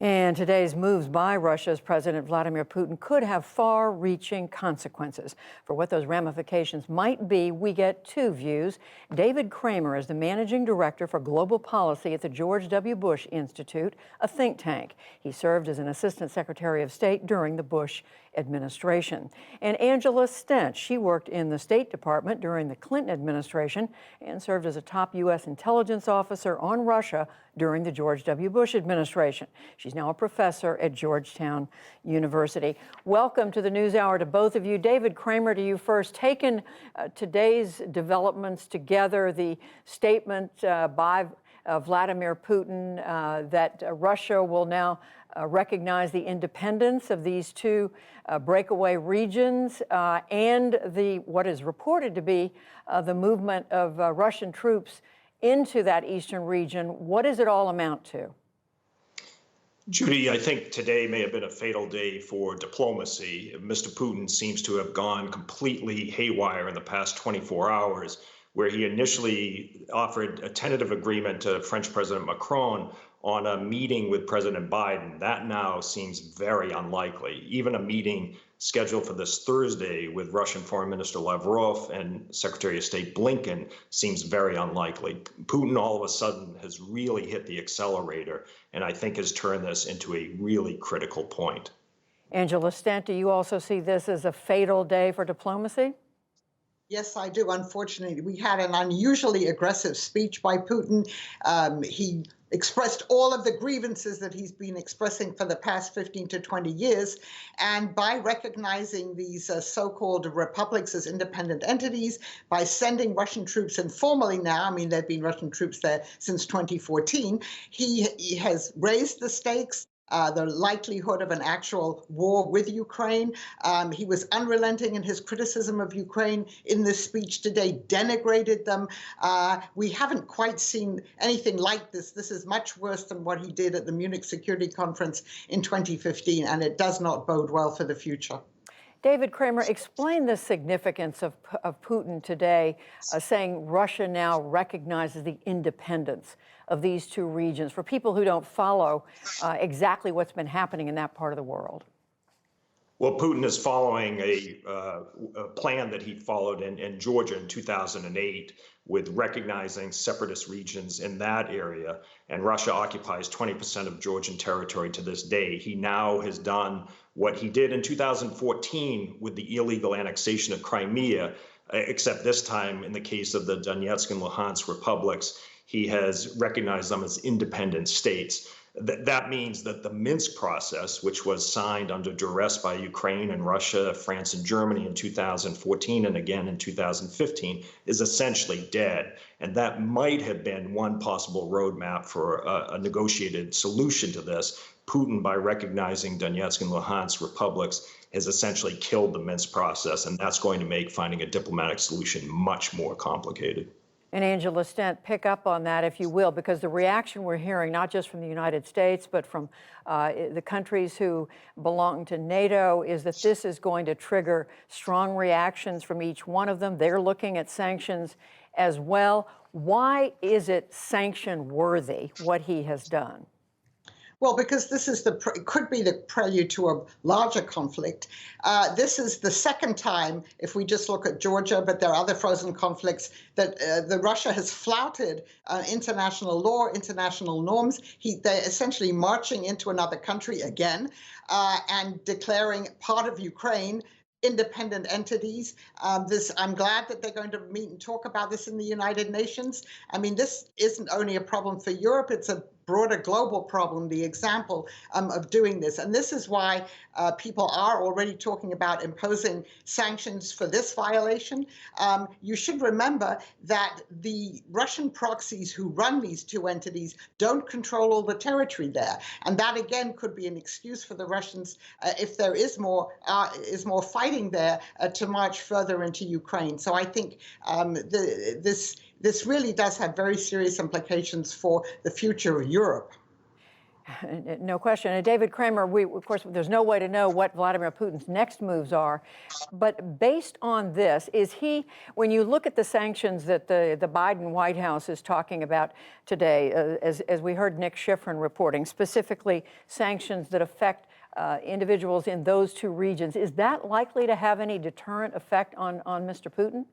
And today's moves by Russia's President Vladimir Putin could have far-reaching consequences. For what those ramifications might be, we get two views. David Kramer is the managing director for global policy at the George W. Bush Institute, a think tank. He served as an assistant secretary of state during the Bush administration. And Angela Stent, she worked in the State Department during the Clinton administration and served as a top U.S. intelligence officer on Russia during the George W. Bush administration. She's now a professor at Georgetown University. Welcome to the NewsHour to both of you. David Kramer, to you first. Taken today's developments together, the statement by Vladimir Putin that Russia will now recognize the independence of these two breakaway regions and what is reported to be the movement of Russian troops into that eastern region. What does it all amount to? Judy, I think today may have been a fatal day for diplomacy. Mr. Putin seems to have gone completely haywire in the past 24 hours, where he initially offered a tentative agreement to French President Macron on a meeting with President Biden. That now seems very unlikely. Even a meeting scheduled for this Thursday with Russian Foreign Minister Lavrov and Secretary of State Blinken seems very unlikely. Putin all of a sudden has really hit the accelerator, and I think has turned this into a really critical point. Angela Stent, do you also see this as a fatal day for diplomacy? Yes, I do. Unfortunately, we had an unusually aggressive speech by Putin. He expressed all of the grievances that he's been expressing for the past 15 to 20 years. And by recognizing these so-called republics as independent entities, by sending Russian troops informally now, I mean, there have been Russian troops there since 2014, he has raised the stakes. The likelihood of an actual war with Ukraine. He was unrelenting in his criticism of Ukraine in this speech today, denigrated them. We haven't quite seen anything like this. This is much worse than what he did at the Munich Security Conference in 2015, and it does not bode well for the future. David Kramer, explain the significance of Putin today saying Russia now recognizes the independence of these two regions for people who don't follow exactly what's been happening in that part of the world. Well, Putin is following a plan that he followed in Georgia in 2008 with recognizing separatist regions in that area. And Russia occupies 20% of Georgian territory to this day. He now has done what he did in 2014 with the illegal annexation of Crimea, except this time in the case of the Donetsk and Luhansk republics, he has recognized them as independent states. That means that the Minsk process, which was signed under duress by Ukraine and Russia, France and Germany in 2014 and again in 2015, is essentially dead. And that might have been one possible roadmap for a negotiated solution to this. Putin, by recognizing Donetsk and Luhansk republics, has essentially killed the Minsk process, and that's going to make finding a diplomatic solution much more complicated. And Angela Stent, pick up on that, if you will, because the reaction we're hearing, not just from the United States, but from the countries who belong to NATO, is that this is going to trigger strong reactions from each one of them. They're looking at sanctions as well. Why is it sanction worthy, what he has done? Well, because this is it could be the prelude to a larger conflict. This is the second time, if we just look at Georgia, but there are other frozen conflicts, that Russia has flouted international law, international norms. They're essentially marching into another country again and declaring part of Ukraine independent entities. I'm glad that they're going to meet and talk about this in the United Nations. I mean, this isn't only a problem for Europe, it's a broader global problem, the example of doing this. And this is why people are already talking about imposing sanctions for this violation. You should remember that the Russian proxies who run these two entities don't control all the territory there. And that, again, could be an excuse for the Russians, if there is more fighting there, to march further into Ukraine. So I think this really does have very serious implications for the future of Europe. No question. And David Kramer, of course, there's no way to know what Vladimir Putin's next moves are. But based on this, when you look at the sanctions that the Biden White House is talking about today, as we heard Nick Schifrin reporting, specifically sanctions that affect individuals in those two regions, is that likely to have any deterrent effect on Mr. Putin?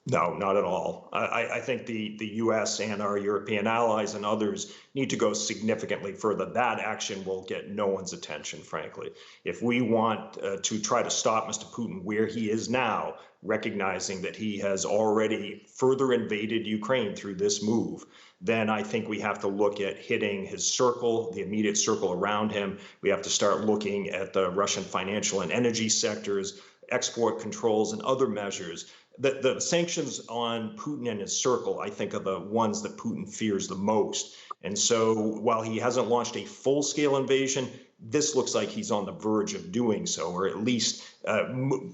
No, not at all. I think the U.S. and our European allies and others need to go significantly further. That action will get no one's attention, frankly. If we want to try to stop Mr. Putin where he is now, recognizing that he has already further invaded Ukraine through this move, then I think we have to look at hitting his circle, the immediate circle around him. We have to start looking at the Russian financial and energy sectors, export controls, and other measures. The sanctions on Putin and his circle, I think, are the ones that Putin fears the most. And so while he hasn't launched a full-scale invasion, this looks like he's on the verge of doing so, or at least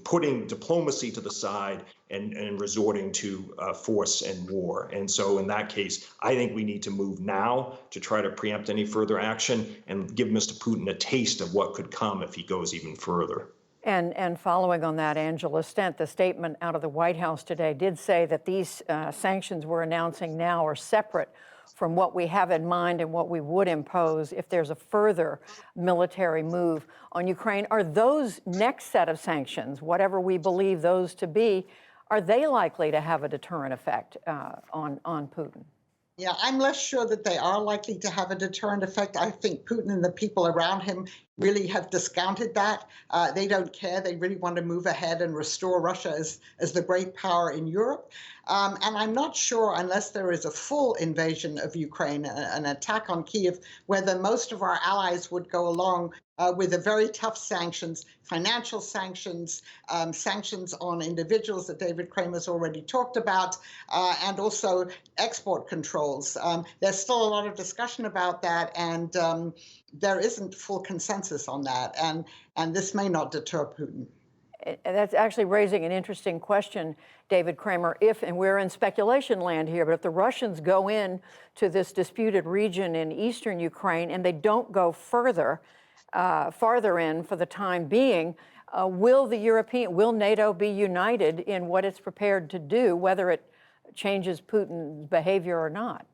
putting diplomacy to the side and resorting to force and war. And so in that case, I think we need to move now to try to preempt any further action and give Mr. Putin a taste of what could come if he goes even further. And following on that, Angela Stent, the statement out of the White House today did say that these sanctions we're announcing now are separate from what we have in mind and what we would impose if there's a further military move on Ukraine. Are those next set of sanctions, whatever we believe those to be, are they likely to have a deterrent effect on Putin? Yeah, I'm less sure that they are likely to have a deterrent effect. I think Putin and the people around him really have discounted that. They don't care. They really want to move ahead and restore Russia as the great power in Europe. And I'm not sure, unless there is a full invasion of Ukraine, an attack on Kyiv, whether most of our allies would go along with the very tough sanctions, financial sanctions, sanctions on individuals that David Kramer's already talked about, and also export controls. There's still a lot of discussion about that, and there isn't full consensus on that, and this may not deter Putin. That's actually raising an interesting question, David Kramer. And we're in speculation land here, but if the Russians go in to this disputed region in eastern Ukraine and they don't go farther in for the time being, will NATO be united in what it's prepared to do, whether it changes Putin's behavior or not?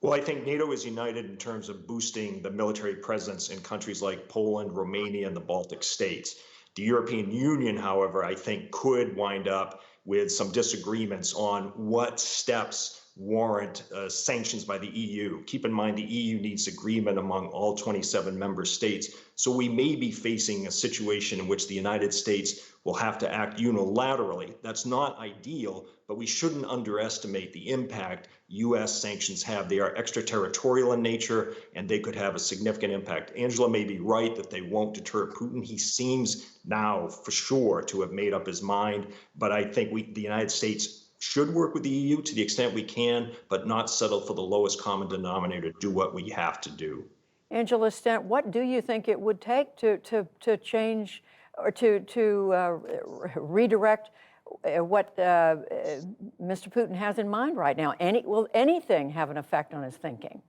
Well, I think NATO is united in terms of boosting the military presence in countries like Poland, Romania, and the Baltic states. The European Union, however, I think could wind up with some disagreements on what steps warrant sanctions by the EU. Keep in mind, the EU needs agreement among all 27 member states. So we may be facing a situation in which the United States will have to act unilaterally. That's not ideal, but we shouldn't underestimate the impact U.S. sanctions have. They are extraterritorial in nature, and they could have a significant impact. Angela may be right that they won't deter Putin. He seems now, for sure, to have made up his mind. But I think the United States should work with the EU to the extent we can, but not settle for the lowest common denominator, do what we have to do. Angela Stent, what do you think it would take to change or to redirect what Mr. Putin has in mind right now? Will anything have an effect on his thinking?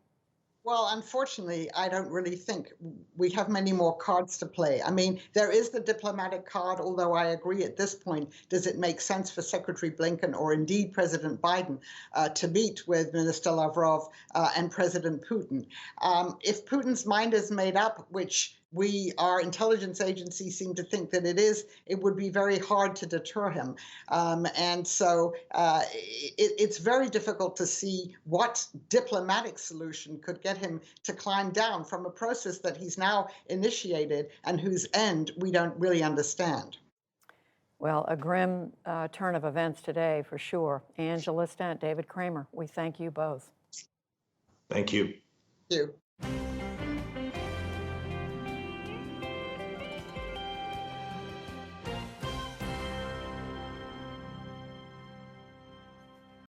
Well, unfortunately, I don't really think we have many more cards to play. I mean, there is the diplomatic card, although I agree at this point, does it make sense for Secretary Blinken or indeed President Biden to meet with Minister Lavrov and President Putin? If Putin's mind is made up, which our intelligence agencies seem to think that it is, it would be very hard to deter him. And so it's very difficult to see what diplomatic solution could get him to climb down from a process that he's now initiated and whose end we don't really understand. Well, a grim turn of events today for sure. Angela Stent, David Kramer, we thank you both. Thank you. Thank you.